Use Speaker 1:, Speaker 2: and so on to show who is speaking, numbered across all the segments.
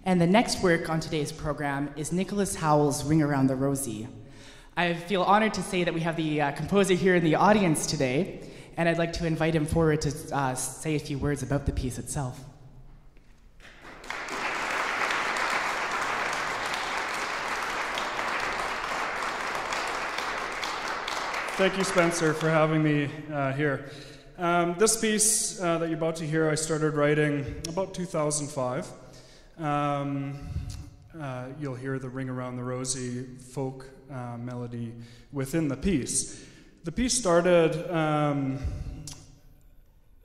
Speaker 1: And the next work on today's program is Nicholas Howells' Ring Around the Rosie. I feel honored to say that we have the composer here in the audience today, and I'd like to invite him forward to say a few words about the piece itself.
Speaker 2: Thank you, Spencer, for having me here. This piece that you're about to hear, I started writing about 2005. You'll hear the Ring Around the Rosie folk melody within the piece. The piece started,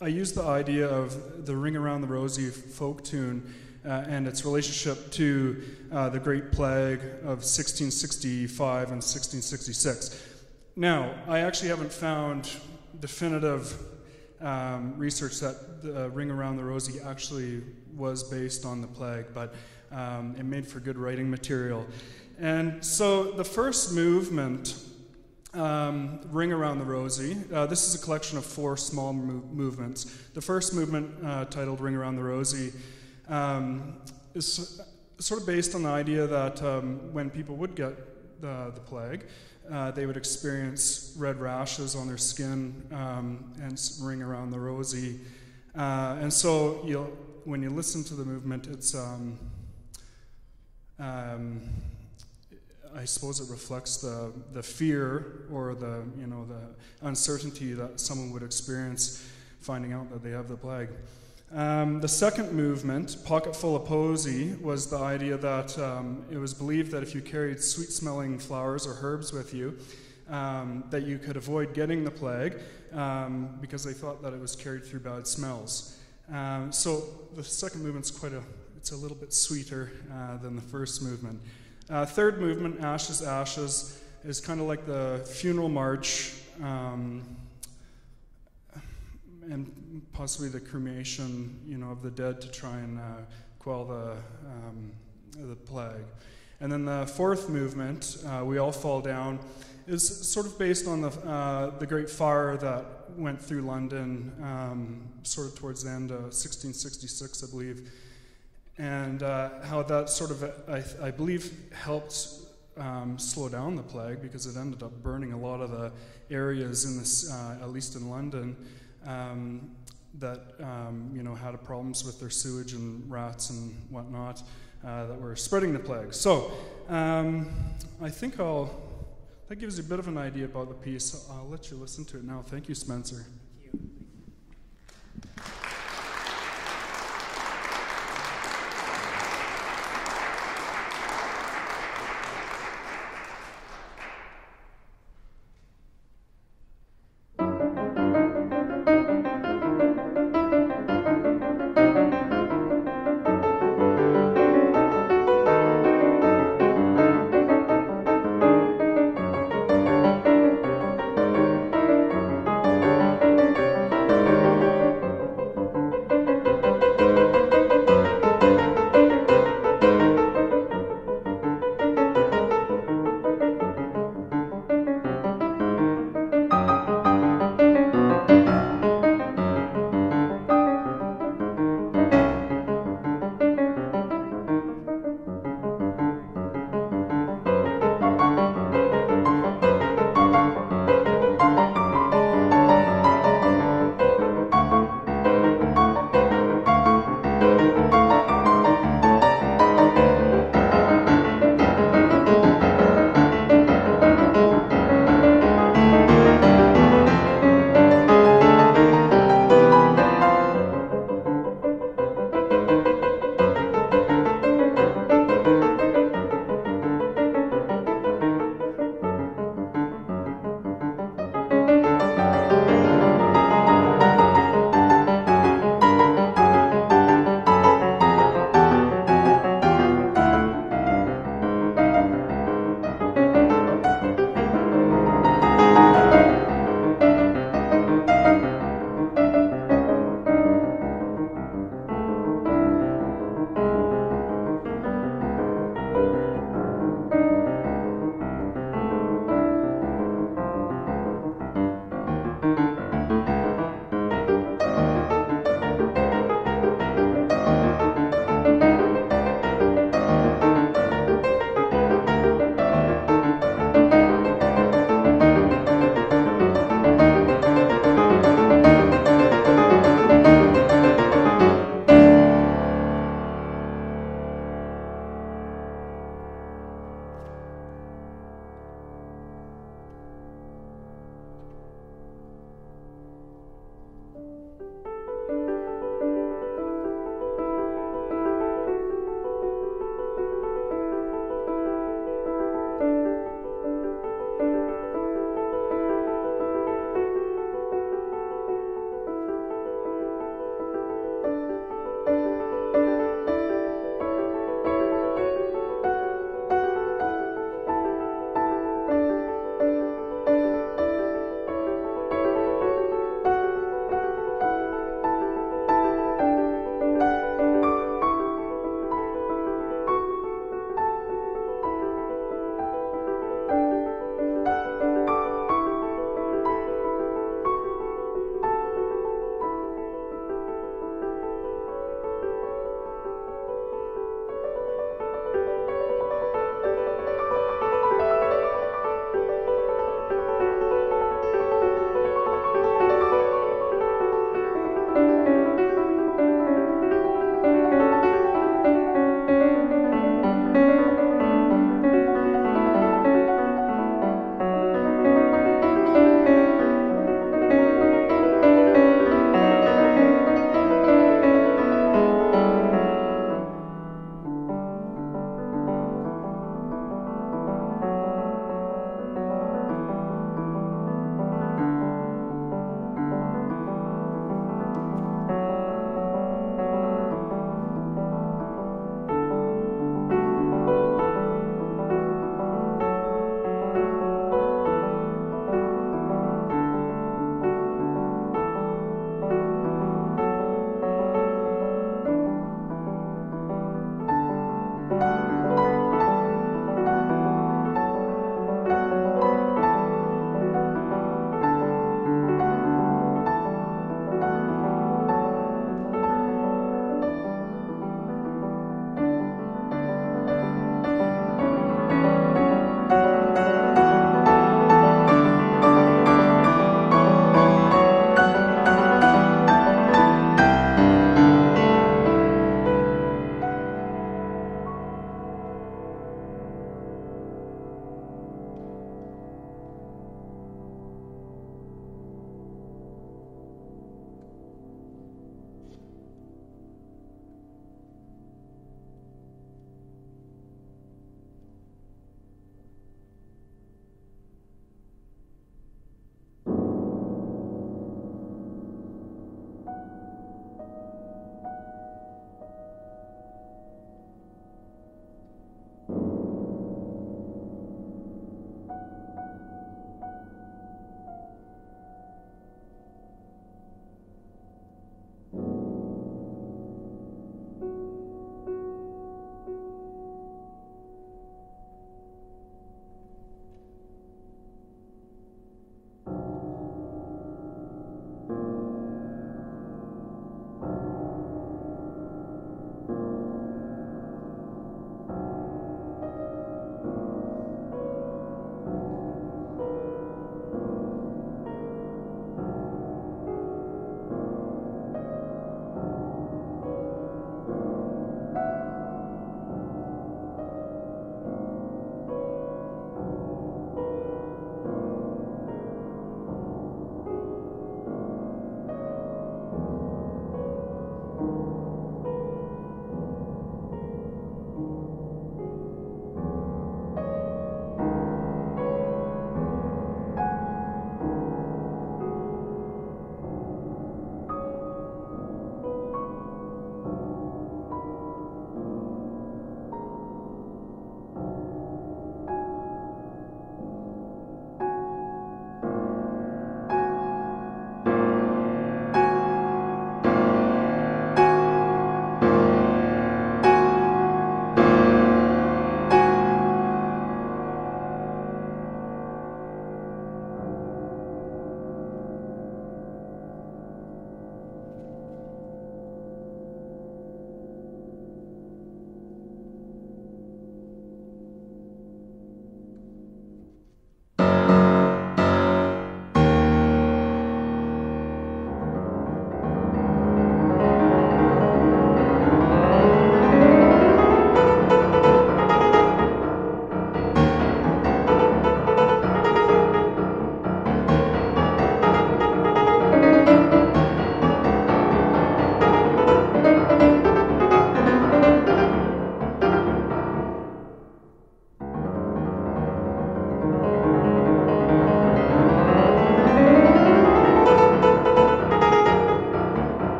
Speaker 2: I used the idea of the Ring Around the Rosie folk tune and its relationship to the Great Plague of 1665 and 1666. Now, I actually haven't found definitive research that the Ring Around the Rosie actually was based on the plague, but it made for good writing material. And so the first movement, Ring Around the Rosie, this is a collection of 4 small movements. The first movement, titled Ring Around the Rosie, is sort of based on the idea that when people would get the plague, they would experience red rashes on their skin and ring around the rosy. And so when you listen to the movement, it's I suppose it reflects the fear or the uncertainty that someone would experience finding out that they have the plague. The second movement, Pocketful of Posy, was the idea that it was believed that if you carried sweet-smelling flowers or herbs with you, that you could avoid getting the plague because they thought that it was carried through bad smells. So the second movement's it's a little bit sweeter than the first movement. Third movement, Ashes, Ashes, is kind of like the funeral march and possibly the cremation, of the dead to try and quell the plague. And then the fourth movement, We All Fall Down, is sort of based on the Great Fire that went through London sort of towards the end of 1666, I believe, and how that sort of, I believe, helped slow down the plague because it ended up burning a lot of the areas in this, at least in London, that had problems with their sewage and rats and whatnot that were spreading the plague. So I think that gives you a bit of an idea about the piece. I'll let you listen to it now. Thank you, Spencer.